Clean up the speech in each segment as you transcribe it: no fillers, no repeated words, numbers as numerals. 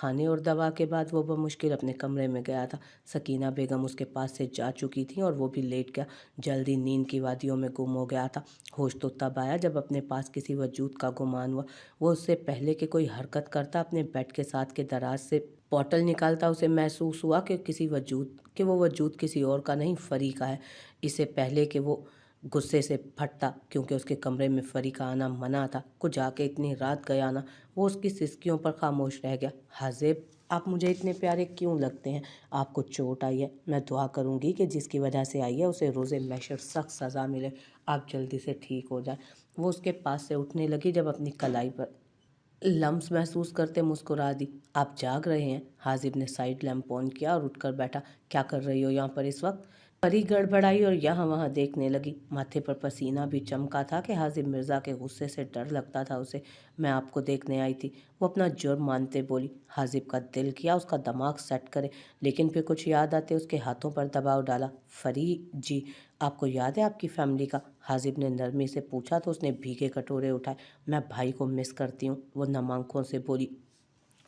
खाने और दवा के बाद वो बमुश्किल अपने कमरे में गया था। सकीना बेगम उसके पास से जा चुकी थी और वो भी लेट गया, जल्दी नींद की वादियों में गुम हो गया था। होश तो तब आया जब अपने पास किसी वजूद का गुमान हुआ। वो उससे पहले कि कोई हरकत करता अपने बेड के साथ के दराज से बॉटल निकालता, उसे महसूस हुआ कि वो वजूद किसी और का नहीं, फरी का है। इससे पहले कि वो गुस्से से फटता क्योंकि उसके कमरे में फरी का आना मना था, कुछ आके इतनी रात गया ना, वो उसकी सिसकियों पर खामोश रह गया। हाजिब, आप मुझे इतने प्यारे क्यों लगते हैं? आपको चोट आई है, मैं दुआ करूंगी कि जिसकी वजह से आई है उसे रोज़े महशर सख्त सज़ा मिले, आप जल्दी से ठीक हो जाए। वो उसके पास से उठने लगी जब अपनी कलाई पर लम्स महसूस करते मुस्कुरा दी। आप जाग रहे हैं? हाजिब ने साइड लैम्प ऑन किया और उठकर बैठा। क्या कर रही हो यहाँ पर इस वक्त? परी गड़बड़ाई और यहाँ वहाँ देखने लगी। माथे पर पसीना भी चमका था कि हाजिब मिर्ज़ा के गुस्से से डर लगता था उसे। मैं आपको देखने आई थी, वो अपना जुर्म मानते बोली। हाजिब का दिल किया उसका दिमाग सेट करे, लेकिन फिर कुछ याद आते उसके हाथों पर दबाव डाला। फरी जी, आपको याद है आपकी फैमिली का? हाजिब ने नरमी से पूछा तो उसने भीगे कटोरे उठाए। मैं भाई को मिस करती हूँ, वो नम आंखों से बोली।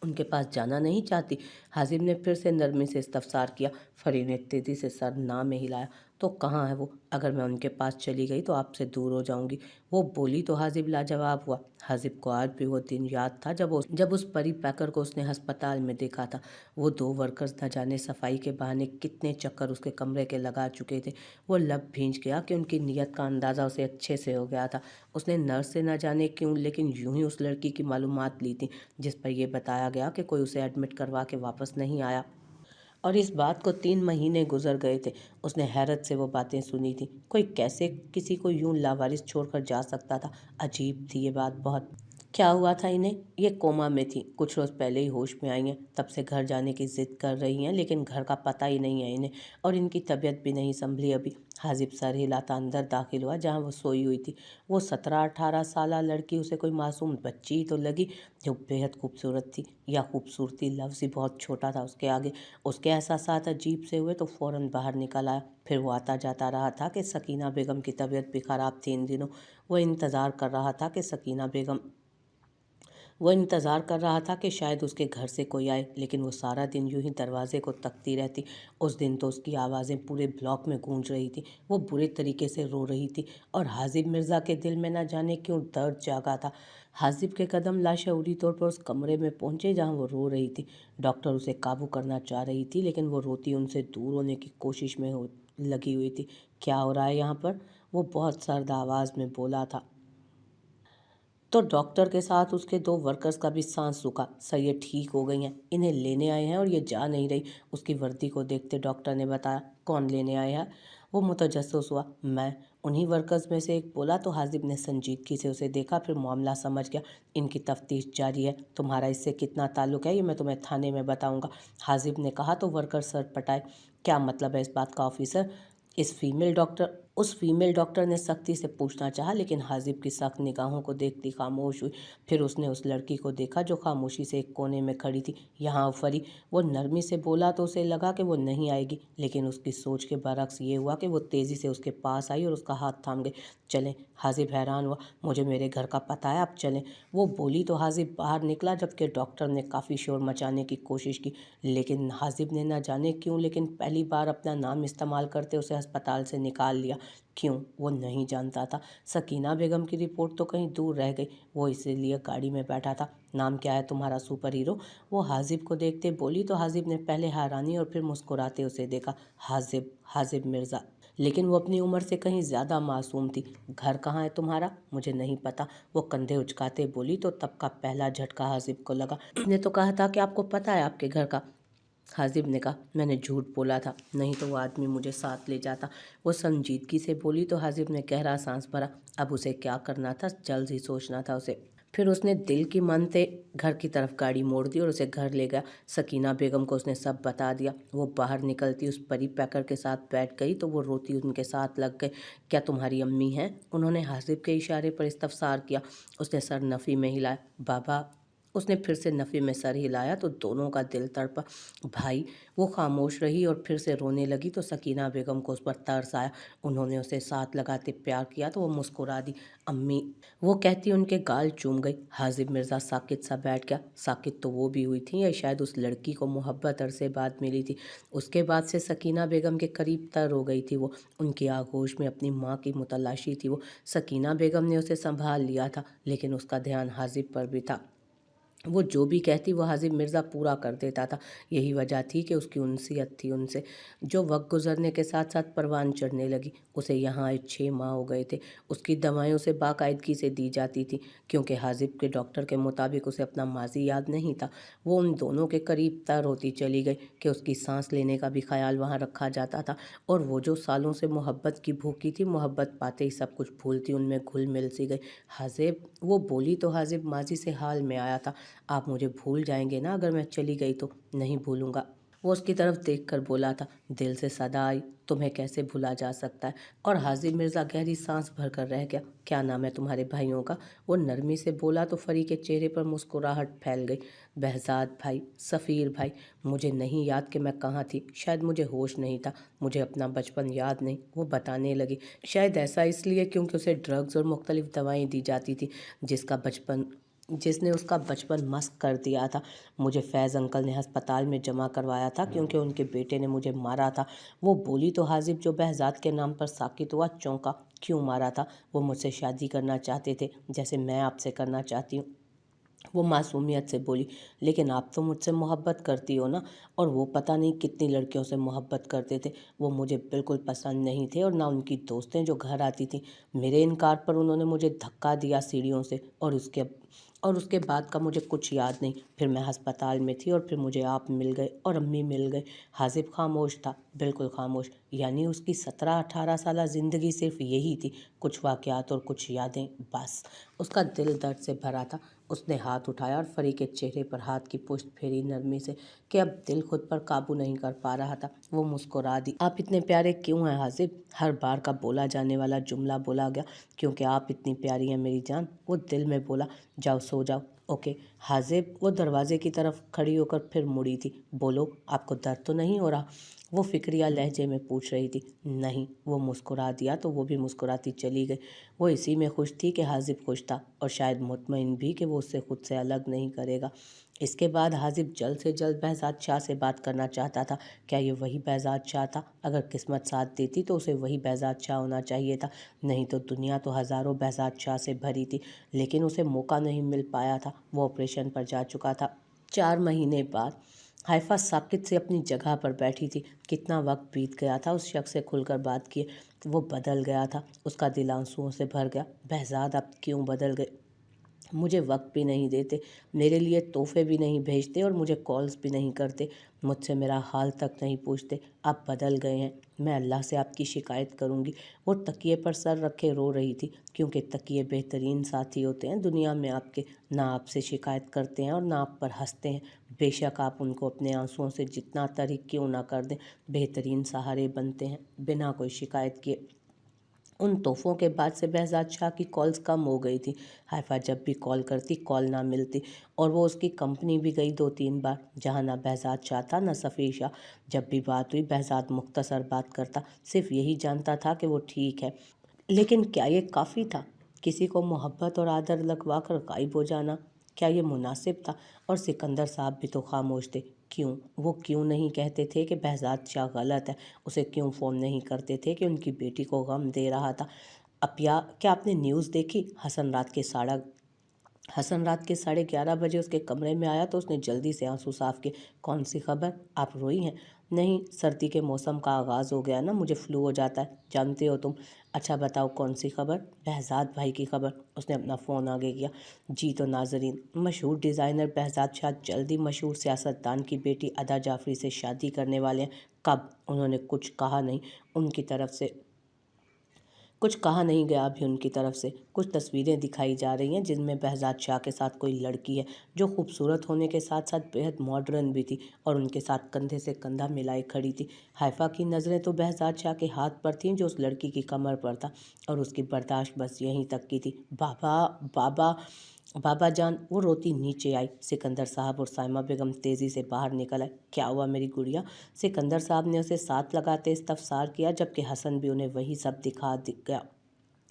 उनके पास जाना नहीं चाहती? हाजिब ने फिर से नरमी से इस्तफसार किया। फरी ने तेजी से सर ना में हिलाया। तो कहाँ है वो? अगर मैं उनके पास चली गई तो आपसे दूर हो जाऊंगी, वो बोली तो हाजिब लाजवाब हुआ। हाजिब को आज भी वो दिन याद था जब उस परी पैकर को उसने अस्पताल में देखा था। वो दो वर्कर्स न जाने सफाई के बहाने कितने चक्कर उसके कमरे के लगा चुके थे। वो लब भींच गया कि उनकी नीयत का अंदाज़ा उसे अच्छे से हो गया था। उसने नर्स से न जाने क्यों लेकिन यूं ही उस लड़की की मालूमात ली थी, जिस पर यह बताया गया कि कोई उसे एडमिट करवा के वापस नहीं आया और इस बात को 3 महीने गुजर गए थे। उसने हैरत से वो बातें सुनी थी। कोई कैसे किसी को यूं लावारिस छोड़कर जा सकता था? अजीब थी ये बात बहुत। क्या हुआ था इन्हें? ये कोमा में थी, कुछ रोज़ पहले ही होश में आई हैं। तब से घर जाने की जिद कर रही हैं, लेकिन घर का पता ही नहीं है इन्हें, और इनकी तबीयत भी नहीं संभली अभी। हाजिब सर हिलाता अंदर दाखिल हुआ जहाँ वो सोई हुई थी। वो 17-18 साल लड़की उसे कोई मासूम बच्ची ही तो लगी, जो बेहद खूबसूरत थी। या खूबसूरती लफ्ज़ ही बहुत छोटा था उसके आगे। उसके एहसासात अजीब से हुए तो फ़ौरन बाहर निकल आया। फिर वो आता जाता रहा था कि सकीना बेगम की तबीयत भी ख़राब थी इन दिनों। वो इंतज़ार कर रहा था कि शायद उसके घर से कोई आए, लेकिन वो सारा दिन यूं ही दरवाजे को तकती रहती। उस दिन तो उसकी आवाज़ें पूरे ब्लॉक में गूंज रही थी। वो बुरे तरीके से रो रही थी और हाजिब मिर्ज़ा के दिल में न जाने क्यों दर्द जागा था। हाजिब के कदम लाशऊरी तौर पर उस कमरे में पहुंचे जहां वो रो रही थी। डॉक्टर उसे काबू करना चाह रही थी, लेकिन वो रोती उनसे दूर होने की कोशिश में लगी हुई थी। क्या हो रहा है यहाँ पर? वो बहुत सर्द आवाज़ में बोला था। तो डॉक्टर के साथ उसके 2 वर्कर्स का भी सांस रुका। सर, ये ठीक हो गई हैं, इन्हें लेने आए हैं और ये जा नहीं रही। उसकी वर्दी को देखते डॉक्टर ने बताया। कौन लेने आया है? वो मुतजस्सिस हुआ। मैं, उन्हीं वर्कर्स में से एक बोला। तो हाजिब ने संजीदगी से उसे देखा, फिर मामला समझ गया। इनकी तफ्तीश जारी है, तुम्हारा इससे कितना ताल्लुक है ये मैं तुम्हें थाने में बताऊंगा, हाजिब ने कहा। तो वर्कर सर पटाए। क्या मतलब है इस बात का ऑफिसर? उस फीमेल डॉक्टर ने सख्ती से पूछना चाहा, लेकिन हाजिब की सख्त निगाहों को देखती खामोश हुई। फिर उसने उस लड़की को देखा जो खामोशी से एक कोने में खड़ी थी। यहाँ फरी, वो नरमी से बोला तो उसे लगा कि वो नहीं आएगी, लेकिन उसकी सोच के बरक्स ये हुआ कि वो तेज़ी से उसके पास आई और उसका हाथ थाम गई। चलें, हाजिब हैरान हुआ। मुझे मेरे घर का पता है, आप चलें, वो बोली। तो हाजिब बाहर निकला, जबकि डॉक्टर ने काफ़ी शोर मचाने की कोशिश की, लेकिन हाजिब ने न जाने क्यों लेकिन पहली बार अपना नाम इस्तेमाल करते उसे अस्पताल से निकाल लिया। क्यों? वो नहीं जानता था। सकीना बेगम की रिपोर्ट तो कहीं दूर रह गई, वो इसीलिए गाड़ी में बैठा था। नाम क्या है तुम्हारा सुपर हीरो? वो हाजिब को देखते बोली। तो हाजिब ने पहले हैरानी और फिर मुस्कुराते उसे देखा। हाजिब, हाजिब मिर्ज़ा। लेकिन वो अपनी उम्र से कहीं ज़्यादा मासूम थी। घर कहाँ है तुम्हारा? मुझे नहीं पता, वो कंधे उचकाते बोली। तो तब का पहला झटका हाजिब को लगा। ने तो कहा था कि आपको पता है आपके घर का। हाजिब ने कहा, मैंने झूठ बोला था, नहीं तो वो आदमी मुझे साथ ले जाता, वो संजीदगी से बोली। तो हाजिब ने गहरा सांस भरा। अब उसे क्या करना था, जल्द ही सोचना था उसे। फिर उसने दिल की मानते घर की तरफ गाड़ी मोड़ दी और उसे घर ले गया। सकीना बेगम को उसने सब बता दिया। वो बाहर निकलती उस परी पैकर के साथ बैठ गई तो वो रोती उनके साथ लग गई। क्या तुम्हारी अम्मी हैं? उन्होंने हाजिब के इशारे पर इस्तफसार किया। उसने सर नफ़ी में हिलाया। बाबा, उसने फिर से नफ़ी में सर हिलाया तो दोनों का दिल तड़पा। भाई, वो खामोश रही और फिर से रोने लगी तो सकीना बेगम को उस पर तरस आया। उन्होंने उसे साथ लगाते प्यार किया तो वो मुस्कुरा दी। अम्मी, वो कहती उनके गाल चूम गई। हाजिब मिर्ज़ा साकित सा बैठ गया। साकित तो वो भी हुई थी या शायद उस लड़की को मोहब्बत अरसे बाद मिली थी। उसके बाद से सकीना बेगम के करीब तर हो गई थी वो। उनकी आगोश में अपनी माँ की मुतलाशी थी वो। सकीना बेगम ने उसे संभाल लिया था, लेकिन उसका ध्यान हाजिब पर भी था। वो जो भी कहती वो हाजिब मिर्ज़ा पूरा कर देता था। यही वजह थी कि उसकी उनसियत थी उनसे, जो वक्त गुजरने के साथ साथ परवान चढ़ने लगी। उसे यहाँ आए 6 माह हो गए थे। उसकी दवाएं उसे बाकायदगी से दी जाती थी, क्योंकि हाजिब के डॉक्टर के मुताबिक उसे अपना माजी याद नहीं था। वो उन दोनों के करीब तर होती चली गई कि उसकी सांस लेने का भी ख्याल वहाँ रखा जाता था। और वो जो सालों से मोहब्बत की भूखी थी, मोहब्बत पाते ही सब कुछ भूलती उनमें घुल मिल सी गई। हाजिब, वो बोली तो हाजिब माजी से हाल में आया था। आप मुझे भूल जाएंगे ना अगर मैं चली गई तो? नहीं भूलूंगा, वो उसकी तरफ देखकर बोला था। दिल से सदा आई, तुम्हें कैसे भूला जा सकता है? और हाजिब मिर्ज़ा गहरी सांस भरकर रह गया। क्या नाम है तुम्हारे भाइयों का? वो नरमी से बोला तो फरी के चेहरे पर मुस्कुराहट फैल गई। बहजाद भाई, सफ़ीर भाई। मुझे नहीं याद कि मैं कहाँ थी, शायद मुझे होश नहीं था, मुझे अपना बचपन याद नहीं, वो बताने लगी। शायद ऐसा इसलिए क्योंकि उसे ड्रग्स और मुख्तलिफ दवाएं दी जाती थी, जिसने उसका बचपन मस्त कर दिया था। मुझे फैज़ अंकल ने अस्पताल में जमा करवाया था क्योंकि उनके बेटे ने मुझे मारा था। वो बोली तो हाजिब, जो बहजाद के नाम पर साकित हुआ, चौंका। क्यों मारा था? वो मुझसे शादी करना चाहते थे, जैसे मैं आपसे करना चाहती हूँ, वो मासूमियत से बोली। लेकिन आप तो मुझसे मोहब्बत करती हो ना? और वो पता नहीं कितनी लड़कियों से मोहब्बत करते थे। वो मुझे बिल्कुल पसंद नहीं थे, और ना उनकी दोस्तें जो घर आती थीं। मेरे इनकार पर उन्होंने मुझे धक्का दिया सीढ़ियों से, और उसके बाद का मुझे कुछ याद नहीं। फिर मैं अस्पताल में थी और फिर मुझे आप मिल गए और अम्मी मिल गए। हाजिब खामोश था, बिल्कुल खामोश। यानी उसकी 17-18 साल ज़िंदगी सिर्फ यही थी, कुछ वाक़यात और कुछ यादें, बस। उसका दिल दर्द से भरा था। उसने हाथ उठाया और फरी के चेहरे पर हाथ की पुश्त फेरी नरमी से, कि अब दिल खुद पर काबू नहीं कर पा रहा था। वो मुस्कुरा दी। आप इतने प्यारे क्यों हैं हाजिब? हर बार का बोला जाने वाला जुमला बोला गया। क्योंकि आप इतनी प्यारी हैं मेरी जान, वो दिल में बोला। जाओ सो जाओ। ओके। हाजिब, वो दरवाजे की तरफ खड़ी होकर फिर मुड़ी थी। बोलो, आपको दर्द तो नहीं हो रहा? वो फिक्रिया लहजे में पूछ रही थी। नहीं, वो मुस्कुरा दिया तो वो भी मुस्कुराती चली गई। वो इसी में खुश थी कि हाजिब खुश था, और शायद मुतमईन भी कि वो उससे खुद से अलग नहीं करेगा। इसके बाद हाजिब जल्द से जल्द बहजाद शाह से बात करना चाहता था। क्या ये वही बहजाद शाह था? अगर किस्मत साथ देती तो उसे वही बहजाद शाह होना चाहिए था। नहीं तो दुनिया तो हज़ारों बहजाद शाह से भरी थी, लेकिन उसे मौका नहीं मिल पाया था। वो ऑपरेशन पर जा चुका था। 4 महीने बाद हाइफा साकित से अपनी जगह पर बैठी थी। कितना वक्त बीत गया था उस शख्स से खुलकर बात किए। वो बदल गया था। उसका दिल आंसुओं से भर गया। बहजाद, आप क्यों बदल गए? मुझे वक्त भी नहीं देते, मेरे लिए तोहफे भी नहीं भेजते, और मुझे कॉल्स भी नहीं करते, मुझसे मेरा हाल तक नहीं पूछते। आप बदल गए हैं। मैं अल्लाह से आपकी शिकायत करूंगी। वो तकिए पर सर रखे रो रही थी, क्योंकि तकिए बेहतरीन साथी होते हैं दुनिया में आपके। ना आपसे शिकायत करते हैं और ना आप पर हंसते हैं। बेशक आप उनको अपने आंसुओं से जितना तरीक क्यों ना कर दें, बेहतरीन सहारे बनते हैं बिना कोई शिकायत किए। उन तोहफ़ों के बाद से बहजाद शाह की कॉल्स कम हो गई थी। हाइफा जब भी कॉल करती, कॉल ना मिलती, और वो उसकी कंपनी भी गई 2-3 बार, जहाँ ना बहजाद शाह था ना सफ़ीर शाह। जब भी बात हुई, बहजाद मुख्तसर बात करता, सिर्फ यही जानता था कि वो ठीक है। लेकिन क्या ये काफ़ी था? किसी को मोहब्बत और आदर लगवा कर गायब हो जाना, क्या ये मुनासिब था? और सिकंदर साहब भी तो खामोश थे। क्यों? वो क्यों नहीं कहते थे कि बहजाद शाह गलत है? उसे क्यों फ़ोन नहीं करते थे कि उनकी बेटी को गम दे रहा था? अपिया, क्या आपने न्यूज़ देखी? हसन रात के 11:30 बजे उसके कमरे में आया तो उसने जल्दी से आंसू साफ किए। कौन सी खबर? आप रोई हैं? नहीं, सर्दी के मौसम का आगाज़ हो गया ना, मुझे फ्लू हो जाता है, जानते हो तुम। अच्छा बताओ, कौन सी खबर? बहजाद भाई की खबर। उसने अपना फ़ोन आगे किया। जी तो नाजरीन, मशहूर डिज़ाइनर बहजाद शाह जल्दी मशहूर सियासतदान की बेटी अदा जाफरी से शादी करने वाले हैं। कब? उन्होंने कुछ कहा नहीं। उनकी तरफ से कुछ कहा नहीं गया अभी उनकी तरफ से। कुछ तस्वीरें दिखाई जा रही हैं जिनमें बहजाद शाह के साथ कोई लड़की है, जो खूबसूरत होने के साथ साथ बेहद मॉडर्न भी थी, और उनके साथ कंधे से कंधा मिलाए खड़ी थी। हाइफा की नज़रें तो बहजाद शाह के हाथ पर थीं, जो उस लड़की की कमर पर था, और उसकी बर्दाश्त बस यहीं तक की थी। बाबा, बाबा, बाबा जान, वो रोती नीचे आई। सिकंदर साहब और साइमा बेगम तेज़ी से बाहर निकल आए। क्या हुआ मेरी गुड़िया? सिकंदर साहब ने उसे साथ लगाते इस्तफसार किया, जबकि हसन भी उन्हें वही सब दिखा गया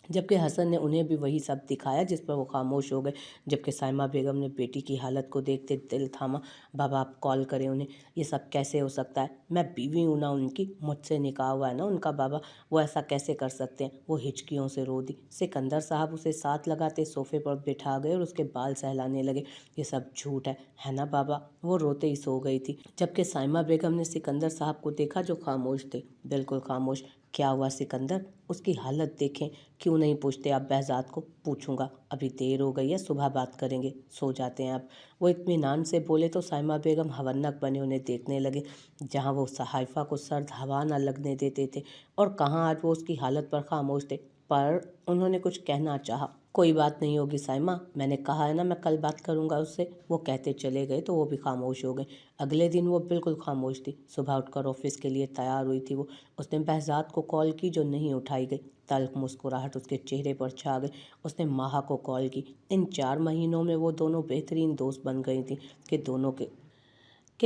जबकि हसन ने उन्हें भी वही सब दिखाया, जिस पर वो खामोश हो गए। जबकि साइमा बेगम ने बेटी की हालत को देखते दिल थामा। बाबा, आप कॉल करें उन्हें। ये सब कैसे हो सकता है? मैं बीवी हूँ ना उनकी, मुझसे निकाह हुआ है ना उनका। बाबा, वो ऐसा कैसे कर सकते हैं? वो हिचकियों से रो दी। सिकंदर साहब उसे साथ लगाते सोफे पर बिठा गए और उसके बाल सहलाने लगे। ये सब झूठ है ना बाबा? वो रोते ही सो गई थी। जबकि साइमा बेगम ने सिकंदर साहब को देखा, जो खामोश थे, बिल्कुल खामोश। क्या हुआ सिकंदर? उसकी हालत देखें। क्यों नहीं पूछते आप बहज़ाद को? पूछूंगा, अभी देर हो गई है, सुबह बात करेंगे, सो जाते हैं आप। वो इत्मीनान से बोले तो साइमा बेगम हवन्नक बने उन्हें देखने लगे। जहाँ वो हाइफा को सर्द हवा न लगने देते थे, और कहाँ आज वो उसकी हालत पर खामोश थे। पर उन्होंने कुछ कहना चाहा। कोई बात नहीं होगी साइमा, मैंने कहा है ना मैं कल बात करूंगा उससे। वो कहते चले गए तो वो भी खामोश हो गए। अगले दिन वो बिल्कुल खामोश थी। सुबह उठकर ऑफिस के लिए तैयार हुई थी वो। उसने बहज़ाद को कॉल की, जो नहीं उठाई गई। तल्ख मुस्कुराहट उसके चेहरे पर छा गई। उसने माहा को कॉल की। इन 4 महीनों में वो दोनों बेहतरीन दोस्त बन गई थी कि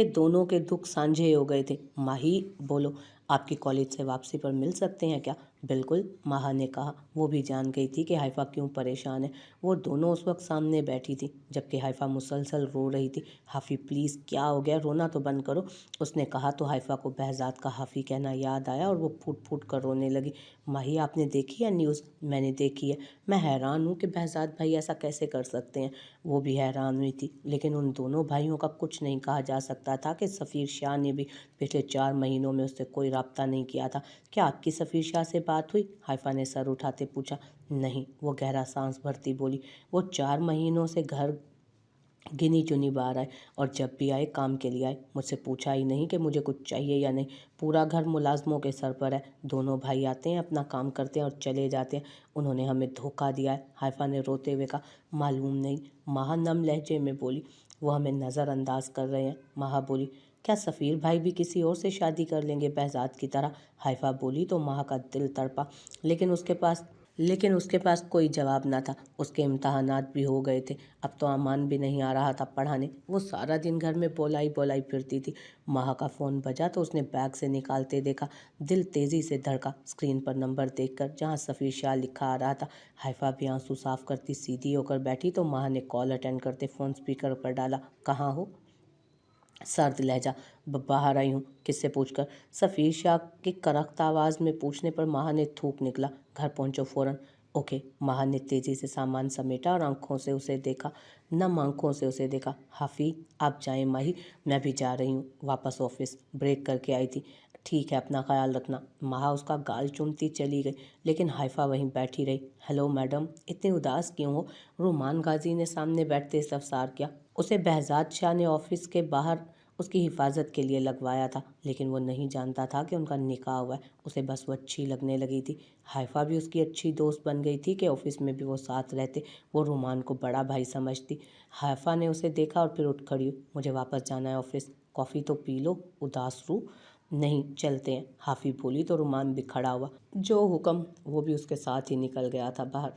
दोनों के दुख साझे हो गए थे। माही, बोलो, आपकी कॉलेज से वापसी पर मिल सकते हैं क्या? बिल्कुल, माहा ने कहा। वो भी जान गई थी कि हाइफा क्यों परेशान है। वो दोनों उस वक्त सामने बैठी थी, जबकि हाइफा मुसलसल रो रही थी। हाफी प्लीज़, क्या हो गया? रोना तो बंद करो, उसने कहा तो हाइफा को बहज़ाद का हाफी कहना याद आया और वो फूट फूट कर रोने लगी। माही, आपने देखी है न्यूज़? मैंने देखी है। मैं हैरान हूँ कि बहज़ाद भाई ऐसा कैसे कर सकते हैं। वो भी हैरान हुई थी, लेकिन उन दोनों भाइयों का कुछ नहीं कहा जा सकता था कि सफ़ीर शाह ने भी पिछले 4 महीनों में उससे कोई राब्ता नहीं किया था। क्या आपकी सफ़ीर शाह से बात हुई? हाइफा ने सर उठाते पूछा। नहीं, वो गहरा सांस भरती बोली। वो 4 महीनों से घर गिनी चुनी बार आए, और जब भी आए काम के लिए आए। मुझसे पूछा ही नहीं कि मुझे कुछ चाहिए या नहीं। पूरा घर मुलाजमों के सर पर है। दोनों भाई आते हैं, अपना काम करते हैं और चले जाते हैं। उन्होंने हमें धोखा दिया है, हाइफा ने रोते हुए कहा। मालूम नहीं, माहा नम लहजे में बोली। वो हमें नज़रअंदाज कर रहे हैं, माहा बोली। क्या सफ़ीर भाई भी किसी और से शादी कर लेंगे बहज़ाद की तरह? हाइफा बोली तो माहा का दिल तड़पा। लेकिन उसके पास कोई जवाब ना था। उसके इम्तहानात भी हो गए थे। अब तो अमान भी नहीं आ रहा था पढ़ाने। वो सारा दिन घर में बोलाई बोलाई फिरती थी। माह का फ़ोन बजा तो उसने बैग से निकालते देखा। दिल तेज़ी से धड़का। स्क्रीन पर नंबर देखकर जहां सफ़ीर शाह लिखा आ रहा था। हाइफा भी आंसू साफ करती सीधी होकर बैठी तो माह ने कॉल अटेंड करते फ़ोन स्पीकर पर डाला। कहाँ हो? सर्द लहजा। बाहर आई हूँ। किससे पूछकर? सफ़ीर शाह की करख्त आवाज़ में पूछने पर माह ने थूक निकला। घर पहुँचो फ़ौरन। ओके। माह ने तेज़ी से सामान समेटा और नम आंखों से उसे देखा। हाफी, आप जाएं माही, मैं भी जा रही हूँ वापस ऑफिस, ब्रेक करके आई थी। ठीक है, अपना ख्याल रखना। माह उसका गाल चूमती चली गई, लेकिन हाइफा वहीं बैठी रही। हेलो मैडम, इतनी उदास क्यों हो? रुमान गाजी ने सामने बैठते इस्तफसार किया। उसे बहज़ाद शाह ने ऑफिस के बाहर उसकी हिफाजत के लिए लगवाया था, लेकिन वो नहीं जानता था कि उनका निकाह हुआ है। उसे बस वो अच्छी लगने लगी थी। हाइफा भी उसकी अच्छी दोस्त बन गई थी कि ऑफिस में भी वो साथ रहते। वो रुमान को बड़ा भाई समझती। हाइफा ने उसे देखा और फिर उठ खड़ी हुई। मुझे वापस जाना है ऑफिस। कॉफ़ी तो पी लो, उदास रू। नहीं, चलते हैं, हाफी बोली तो रुमान भी खड़ा हुआ। जो हुक्म। वो भी उसके साथ ही निकल गया था बाहर।